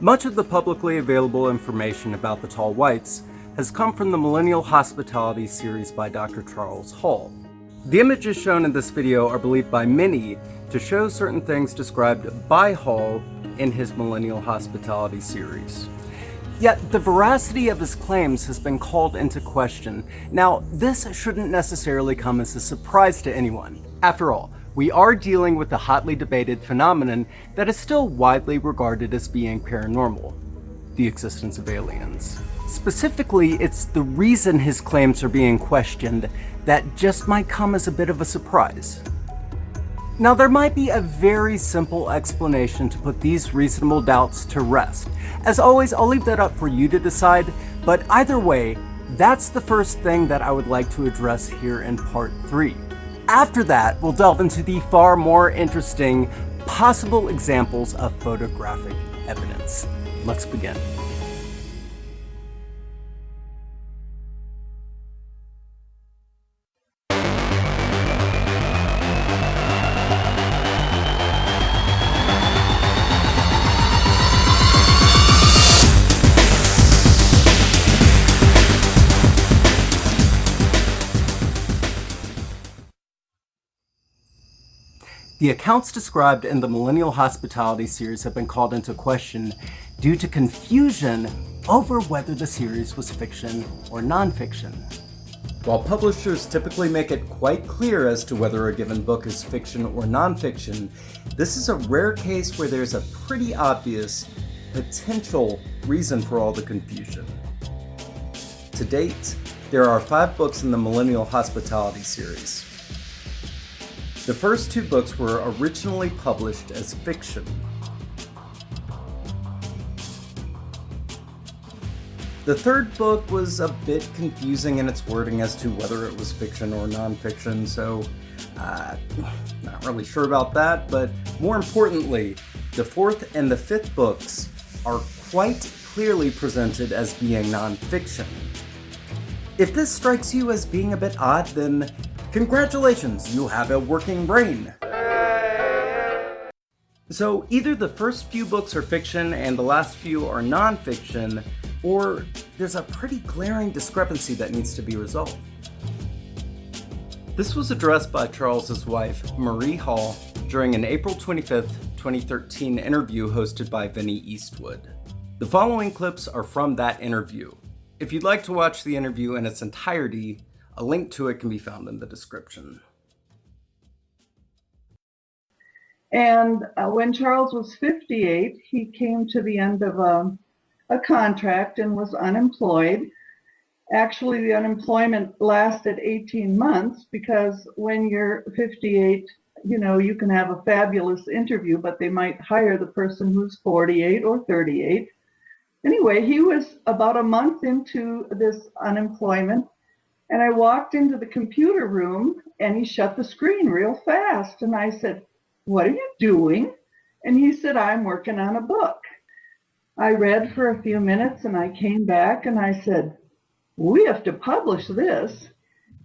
Much of the publicly available information about the Tall Whites has come from the Millennial Hospitality series by Dr. Charles Hall. The images shown in this video are believed by many to show certain things described by Hall in his Millennial Hospitality series. Yet the veracity of his claims has been called into question. Now, this shouldn't necessarily come as a surprise to anyone. After all, we are dealing with a hotly debated phenomenon that is still widely regarded as being paranormal: the existence of aliens. Specifically, it's the reason his claims are being questioned that just might come as a bit of a surprise. Now, there might be a very simple explanation to put these reasonable doubts to rest. As always, I'll leave that up for you to decide, but either way, that's the first thing that I would like to address here in part 3. After that, we'll delve into the far more interesting possible examples of photographic evidence. Let's begin. The accounts described in the Millennial Hospitality series have been called into question due to confusion over whether the series was fiction or nonfiction. While publishers typically make it quite clear as to whether a given book is fiction or nonfiction, this is a rare case where there's a pretty obvious potential reason for all the confusion. To date, there are 5 books in the Millennial Hospitality series. The first 2 books were originally published as fiction. The third book was a bit confusing in its wording as to whether it was fiction or nonfiction, so not really sure about that, but more importantly, the 4th and the 5th books are quite clearly presented as being nonfiction. If this strikes you as being a bit odd, then congratulations, you have a working brain. So either the first few books are fiction and the last few are nonfiction, or there's a pretty glaring discrepancy that needs to be resolved. This was addressed by Charles's wife, Marie Hall, during an April 25th, 2013 interview hosted by Vinny Eastwood. The following clips are from that interview. If you'd like to watch the interview in its entirety, a link to it can be found in the description. And when Charles was 58, he came to the end of a contract and was unemployed. Actually, the unemployment lasted 18 months because when you're 58, you can have a fabulous interview, but they might hire the person who's 48 or 38. Anyway, he was about a month into this unemployment, and I walked into the computer room and he shut the screen real fast. And I said, "What are you doing?" And he said, "I'm working on a book." I read for a few minutes and I came back and I said, "We have to publish this."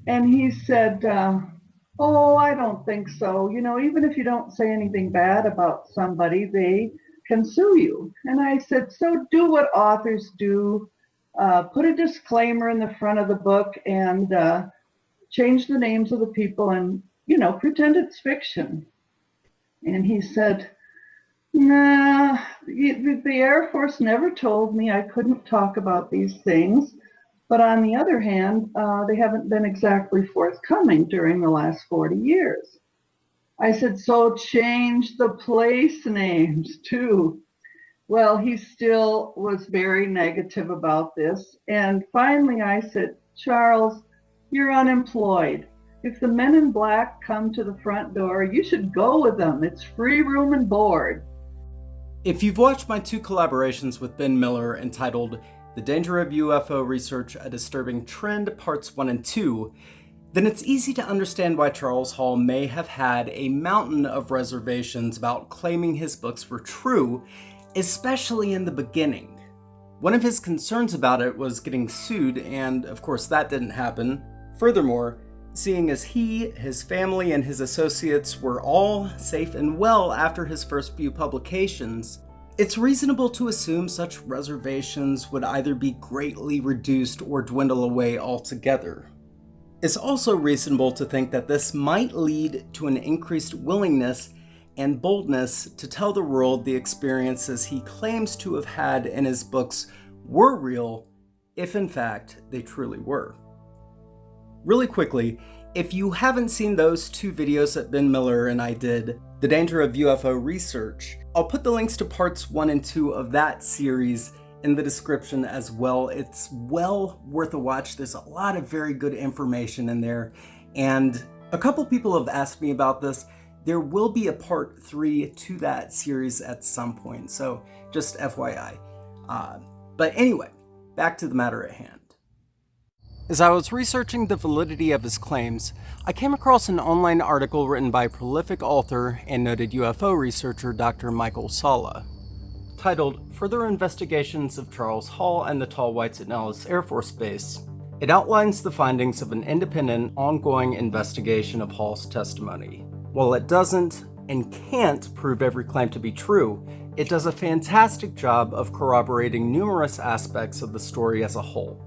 And he said, "Oh, I don't think so. Even if you don't say anything bad about somebody, they can sue you." And I said, "So do what authors do. Put a disclaimer in the front of the book and change the names of the people and, pretend it's fiction." And he said, "Nah, the Air Force never told me I couldn't talk about these things. But on the other hand, they haven't been exactly forthcoming during the last 40 years. I said, "So change the place names too." Well, he still was very negative about this. And finally I said, "Charles, you're unemployed. If the men in black come to the front door, you should go with them. It's free room and board." If you've watched my 2 collaborations with Ben Miller entitled The Danger of UFO Research, A Disturbing Trend, Parts 1 and 2, then it's easy to understand why Charles Hall may have had a mountain of reservations about claiming his books were true, especially in the beginning. One of his concerns about it was getting sued, and of course that didn't happen. Furthermore, seeing as he, his family, and his associates were all safe and well after his first few publications, It's reasonable to assume such reservations would either be greatly reduced or dwindle away altogether. It's also reasonable to think that this might lead to an increased willingness and boldness to tell the world the experiences he claims to have had in his books were real, if in fact they truly were. Really quickly, if you haven't seen those 2 videos that Ben Miller and I did, The Danger of UFO Research, I'll put the links to parts 1 and 2 of that series in the description as well. It's well worth a watch. There's a lot of very good information in there. And a couple people have asked me about this. There will be a part 3 to that series at some point, so just FYI. But anyway, back to the matter at hand. As I was researching the validity of his claims, I came across an online article written by prolific author and noted UFO researcher Dr. Michael Salla, titled Further Investigations of Charles Hall and the Tall Whites at Nellis Air Force Base. It outlines the findings of an independent, ongoing investigation of Hall's testimony. While it doesn't and can't prove every claim to be true, it does a fantastic job of corroborating numerous aspects of the story as a whole.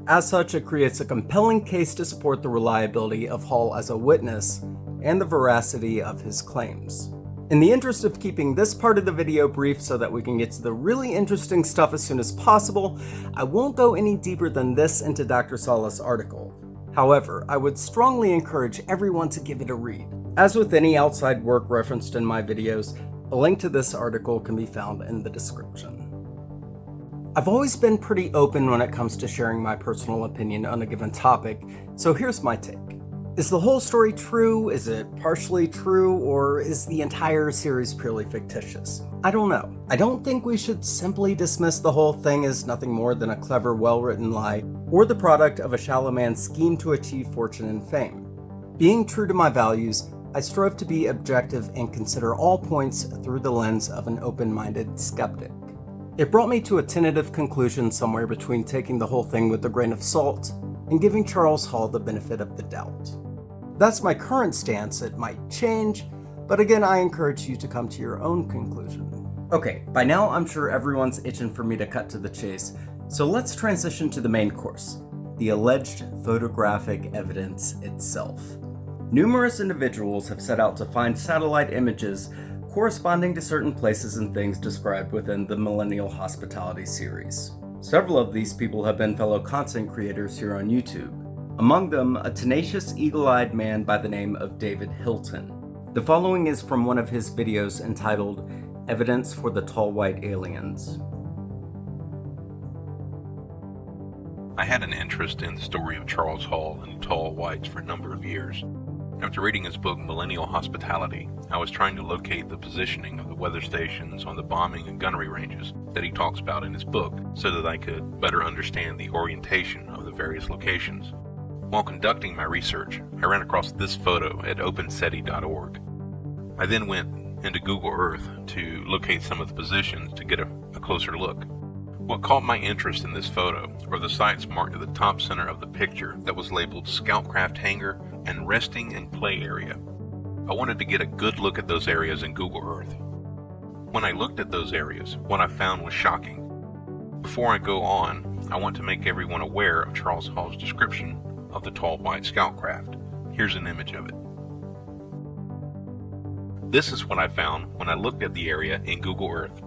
As such, it creates a compelling case to support the reliability of Hall as a witness and the veracity of his claims. In the interest of keeping this part of the video brief so that we can get to the really interesting stuff as soon as possible, I won't go any deeper than this into Dr. Salla's article. However, I would strongly encourage everyone to give it a read. As with any outside work referenced in my videos, a link to this article can be found in the description. I've always been pretty open when it comes to sharing my personal opinion on a given topic, so here's my take. Is the whole story true? Is it partially true? Or is the entire series purely fictitious? I don't know. I don't think we should simply dismiss the whole thing as nothing more than a clever, well-written lie, or the product of a shallow man's scheme to achieve fortune and fame. Being true to my values, I strive to be objective and consider all points through the lens of an open-minded skeptic. It brought me to a tentative conclusion somewhere between taking the whole thing with a grain of salt and giving Charles Hall the benefit of the doubt. That's my current stance. It might change, but again, I encourage you to come to your own conclusion. Okay, by now I'm sure everyone's itching for me to cut to the chase, so let's transition to the main course, the alleged photographic evidence itself. Numerous individuals have set out to find satellite images corresponding to certain places and things described within the Millennial Hospitality series. Several of these people have been fellow content creators here on YouTube. Among them, a tenacious, eagle-eyed man by the name of David Hilton. The following is from one of his videos entitled Evidence for the Tall White Aliens. I had an interest in the story of Charles Hall and the Tall Whites for a number of years. After reading his book Millennial Hospitality, I was trying to locate the positioning of the weather stations on the bombing and gunnery ranges that he talks about in his book so that I could better understand the orientation of the various locations. While conducting my research, I ran across this photo at OpenSETI.org. I then went into Google Earth to locate some of the positions to get a closer look. What caught my interest in this photo are the sites marked at the top center of the picture that was labeled Scoutcraft Hangar and Resting and Play Area. I wanted to get a good look at those areas in Google Earth. When I looked at those areas, what I found was shocking. Before I go on, I want to make everyone aware of Charles Hall's description of the Tall White Scoutcraft. Here's an image of it. This is what I found when I looked at the area in Google Earth.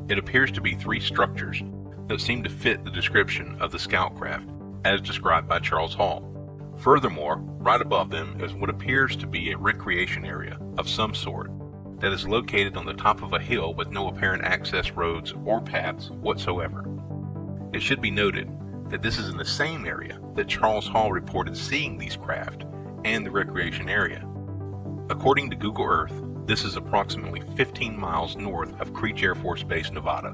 It appears to be 3 structures that seem to fit the description of the Scoutcraft as described by Charles Hall. Furthermore, right above them is what appears to be a recreation area of some sort that is located on the top of a hill with no apparent access roads or paths whatsoever. It should be noted that this is in the same area that Charles Hall reported seeing these craft and the recreation area. According to Google Earth, this is approximately 15 miles north of Creech Air Force Base, Nevada.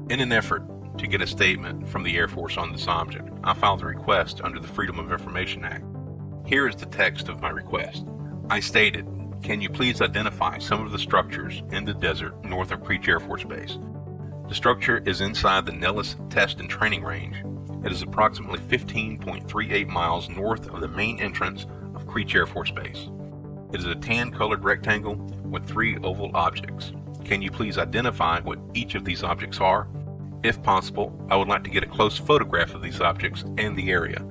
In an effort to get a statement from the Air Force on this object, I filed a request under the Freedom of Information Act. Here is the text of my request. I stated, "Can you please identify some of the structures in the desert north of Creech Air Force Base? The structure is inside the Nellis Test and Training Range. It is approximately 15.38 miles north of the main entrance of Creech Air Force Base. It is a tan-colored rectangle with 3 oval objects. Can you please identify what each of these objects are? If possible, I would like to get a close photograph of these objects and the area.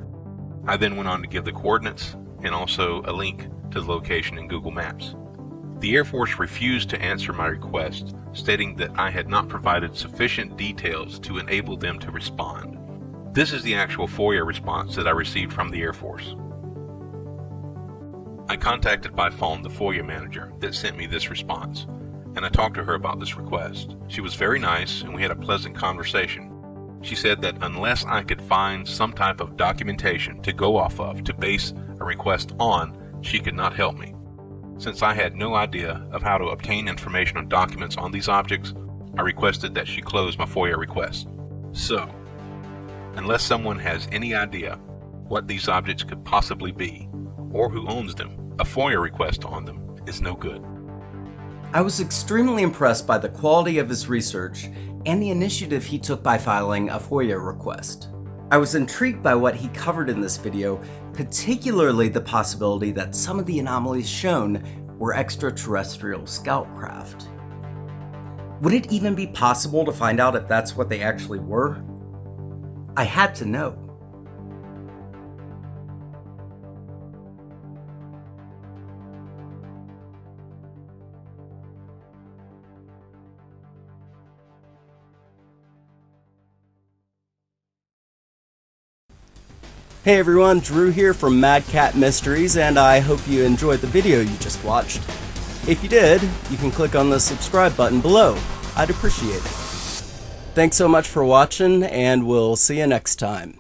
I then went on to give the coordinates and also a link to the location in Google Maps. The Air Force refused to answer my request, stating that I had not provided sufficient details to enable them to respond. This is the actual FOIA response that I received from the Air Force. I contacted by phone the FOIA manager that sent me this response, and I talked to her about this request. She was very nice, and we had a pleasant conversation. She said that unless I could find some type of documentation to go off of to base a request on, she could not help me. Since I had no idea of how to obtain information on documents on these objects, I requested that she close my FOIA request. So, unless someone has any idea what these objects could possibly be, or who owns them, a FOIA request on them is no good. I was extremely impressed by the quality of his research and the initiative he took by filing a FOIA request. I was intrigued by what he covered in this video, particularly the possibility that some of the anomalies shown were extraterrestrial scout craft. Would it even be possible to find out if that's what they actually were? I had to know. Hey everyone, Drew here from Mad Cat Mysteries, and I hope you enjoyed the video you just watched. If you did, you can click on the subscribe button below. I'd appreciate it. Thanks so much for watching, and we'll see you next time.